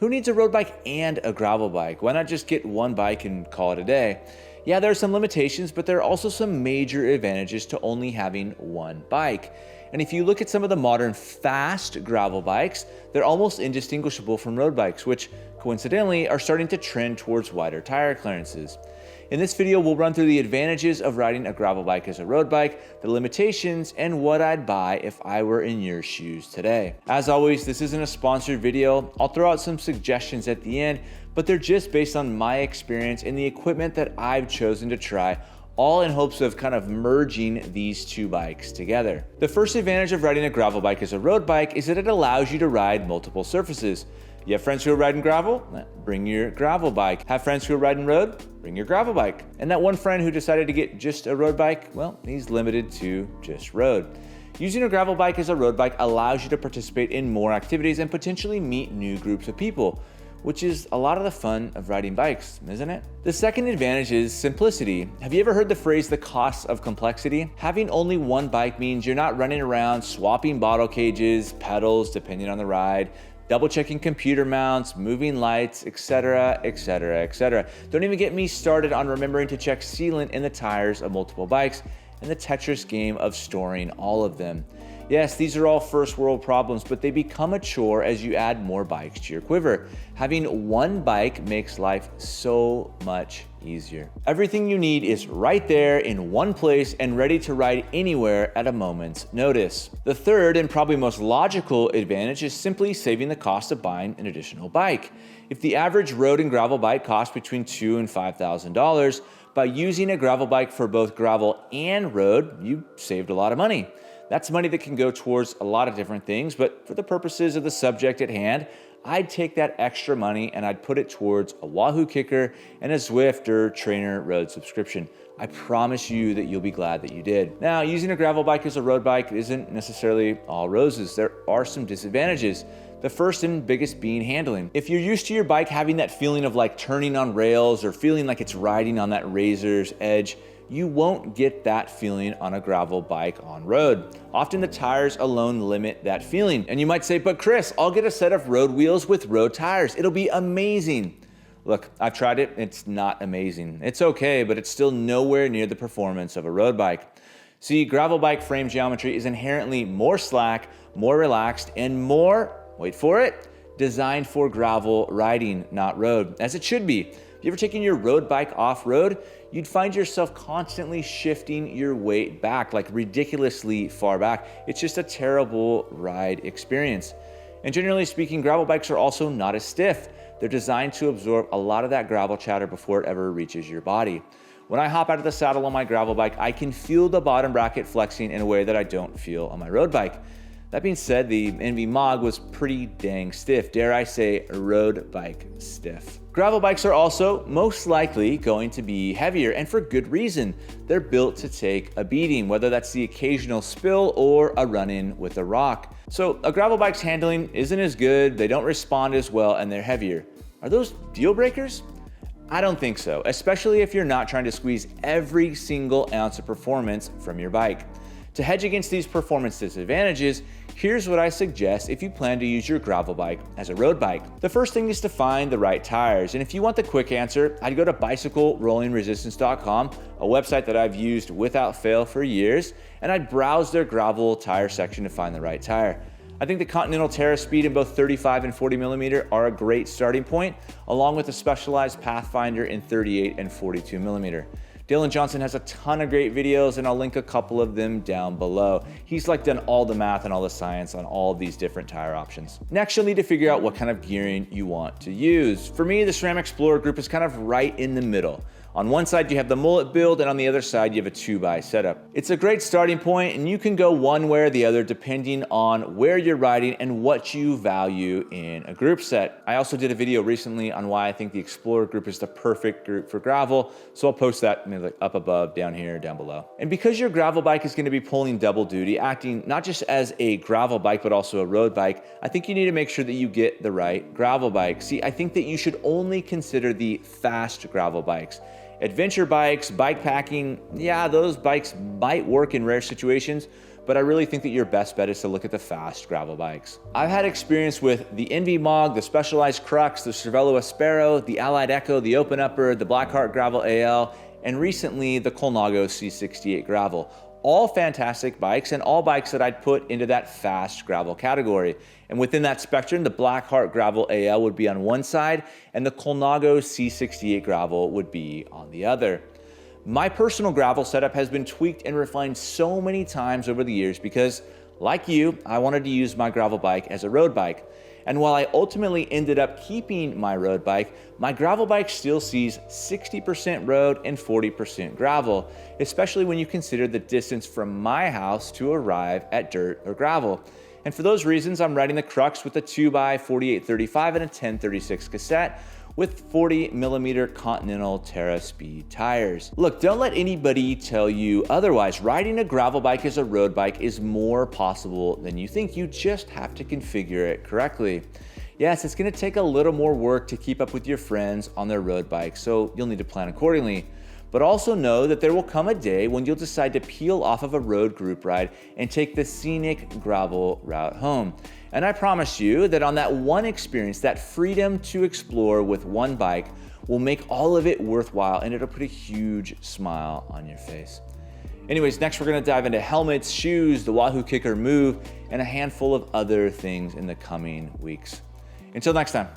Who needs a road bike and a gravel bike? Why not just get one bike and call it a day? Yeah, there are some limitations, but there are also some major advantages to only having one bike. And if you look at some of the modern fast gravel bikes, they're almost indistinguishable from road bikes, which coincidentally are starting to trend towards wider tire clearances. In this video, we'll run through the advantages of riding a gravel bike as a road bike, the limitations, and what I'd buy if I were in your shoes today. As always, this isn't a sponsored video. I'll throw out some suggestions at the end, but they're just based on my experience and the equipment that I've chosen to try, all in hopes of kind of merging these two bikes together. The first advantage of riding a gravel bike as a road bike is that it allows you to ride multiple surfaces. You have friends who are riding gravel? Bring your gravel bike. Have friends who are riding road? Bring your gravel bike. And that one friend who decided to get just a road bike, well, he's limited to just road. Using a gravel bike as a road bike allows you to participate in more activities and potentially meet new groups of people, which is a lot of the fun of riding bikes, isn't it? The second advantage is simplicity. Have you ever heard the phrase, the cost of complexity? Having only one bike means you're not running around swapping bottle cages, pedals, depending on the ride, double checking computer mounts, moving lights, etc., etc., etc. Don't even get me started on remembering to check sealant in the tires of multiple bikes and the Tetris game of storing all of them. Yes, these are all first world problems, but they become a chore as you add more bikes to your quiver. Having one bike makes life so much easier. Everything you need is right there in one place and ready to ride anywhere at a moment's notice. The third and probably most logical advantage is simply saving the cost of buying an additional bike. If the average road and gravel bike costs between $2,000 and $5,000, by using a gravel bike for both gravel and road, you saved a lot of money. That's money that can go towards a lot of different things, but for the purposes of the subject at hand, I'd take that extra money and I'd put it towards a Wahoo kicker and a Zwift or Trainer road subscription. I promise you that you'll be glad that you did. Now, using a gravel bike as a road bike isn't necessarily all roses. There are some disadvantages. The first and biggest being handling. If you're used to your bike having that feeling of like turning on rails or feeling like it's riding on that razor's edge, you won't get that feeling on a gravel bike on road. Often the tires alone limit that feeling. And you might say, but Chris, I'll get a set of road wheels with road tires. It'll be amazing. Look, I've tried it. It's not amazing. It's okay, but it's still nowhere near the performance of a road bike. See, gravel bike frame geometry is inherently more slack, more relaxed, and more, wait for it, designed for gravel riding, not road, as it should be. If you ever taken your road bike off-road, you'd find yourself constantly shifting your weight back, like ridiculously far back. It's just a terrible ride experience. And generally speaking, gravel bikes are also not as stiff. They're designed to absorb a lot of that gravel chatter before it ever reaches your body. When I hop out of the saddle on my gravel bike, I can feel the bottom bracket flexing in a way that I don't feel on my road bike. That being said, the Enve MOG was pretty dang stiff, dare I say road bike stiff. Gravel bikes are also most likely going to be heavier, and for good reason. They're built to take a beating, whether that's the occasional spill or a run-in with a rock. So a gravel bike's handling isn't as good, they don't respond as well, and they're heavier. Are those deal breakers? I don't think so, especially if you're not trying to squeeze every single ounce of performance from your bike. To hedge against these performance disadvantages, here's what I suggest if you plan to use your gravel bike as a road bike. The first thing is to find the right tires. And if you want the quick answer, I'd go to bicyclerollingresistance.com, a website that I've used without fail for years, and I'd browse their gravel tire section to find the right tire. I think the Continental Terra Speed in both 35 and 40 millimeter are a great starting point, along with the Specialized Pathfinder in 38 and 42 millimeter. Dylan Johnson has a ton of great videos, and I'll link a couple of them down below. He's like done all the math and all the science on all of these different tire options. Next, you'll need to figure out what kind of gearing you want to use. For me, the SRAM XPLR group is kind of right in the middle. On one side, you have the mullet build, and on the other side, you have a 2x setup. It's a great starting point, and you can go one way or the other depending on where you're riding and what you value in a group set. I also did a video recently on why I think the Explorer group is the perfect group for gravel, so I'll post that maybe like up above, down here, down below. And because your gravel bike is going to be pulling double duty, acting not just as a gravel bike, but also a road bike, I think you need to make sure that you get the right gravel bike. See, I think that you should only consider the fast gravel bikes. Adventure bikes, bike packing, yeah, those bikes might work in rare situations, but I really think that your best bet is to look at the fast gravel bikes. I've had experience with the Enve MOG, the Specialized Crux, the Cervelo Aspero, the Allied Echo, the Open Upper, the BlackHeart Gravel AL, and recently the Colnago C68 Gravel. All fantastic bikes and all bikes that I'd put into that fast gravel category. And within that spectrum, the BlackHeart Gravel AL would be on one side and the Colnago C68 Gravel would be on the other. My personal gravel setup has been tweaked and refined so many times over the years because, like you, I wanted to use my gravel bike as a road bike. And while I ultimately ended up keeping my road bike, my gravel bike still sees 60% road and 40% gravel, especially when you consider the distance from my house to arrive at dirt or gravel. And for those reasons, I'm riding the Crux with a 2x4835 and a 1036 cassette with 40mm Continental Terra Speed tires. Look, don't let anybody tell you otherwise. Riding a gravel bike as a road bike is more possible than you think. You just have to configure it correctly. Yes, it's gonna take a little more work to keep up with your friends on their road bikes, so you'll need to plan accordingly. But also know that there will come a day when you'll decide to peel off of a road group ride and take the scenic gravel route home. And I promise you that on that one experience, that freedom to explore with one bike will make all of it worthwhile, and it'll put a huge smile on your face. Anyways, next we're gonna dive into helmets, shoes, the Wahoo Kicker Move, and a handful of other things in the coming weeks. Until next time.